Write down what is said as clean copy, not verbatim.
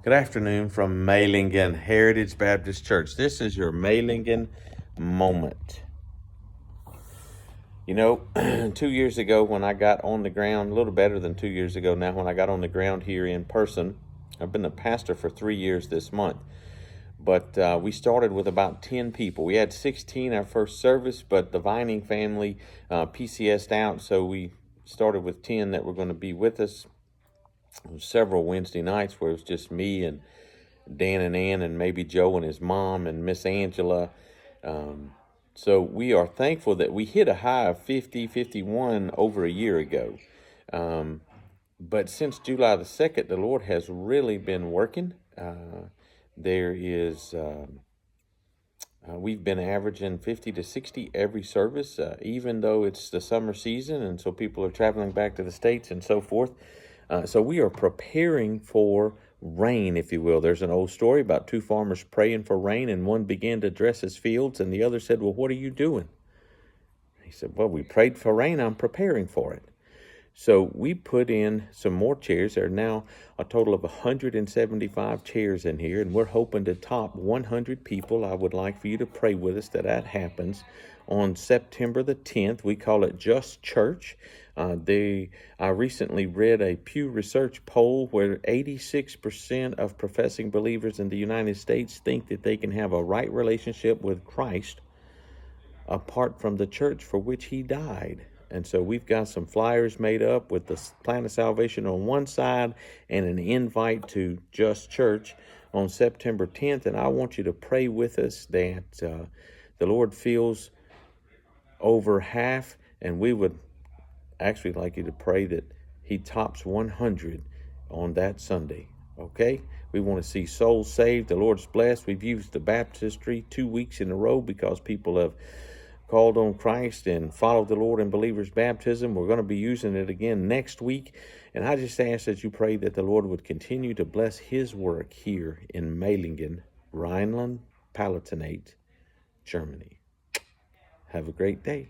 Good afternoon from Mehlingen Heritage Baptist Church. This is your Mehlingen moment. You know, 2 years ago when I got on the ground, a little better than 2 years ago now, when I got on the ground here in person, I've been a pastor for 3 years this month. But we started with about 10 people. We had 16 our first service, but the Vining family PCS'd out, so we started with 10 that were going to be with us. Several Wednesday nights where it was just me and Dan and Ann and maybe Joe and his mom and Miss Angela. So we are thankful that we hit a high of 50, 51 over a year ago. But since July the 2nd, the Lord has really been working. We've been averaging 50 to 60 every service, even though it's the summer season, and so people are traveling back to the States and so forth. So we are preparing for rain, if you will. There's an old story about two farmers praying for rain, and one began to dress his fields, and the other said, "Well, what are you doing?" He said, "Well, we prayed for rain. I'm preparing for it." So we put in some more chairs. There are now a total of 175 chairs in here, and we're hoping to top 100 people. I would like for you to pray with us that happens on September the 10th. We call it Just Church. I recently read a Pew Research poll where 86% of professing believers in the United States think that they can have a right relationship with Christ apart from the church for which he died. And so we've got some flyers made up with the plan of salvation on one side and an invite to Just Church on September 10th. And I want you to pray with us that the Lord fills over half, and we would actually like you to pray that he tops 100 on that Sunday. Okay? We want to see souls saved. The Lord's blessed. We've used the baptistry 2 weeks in a row because people have called on Christ and followed the Lord in believers' baptism. We're going to be using it again next week. And I just ask that you pray that the Lord would continue to bless his work here in Mehlingen, Rhineland-Palatinate, Germany. Have a great day.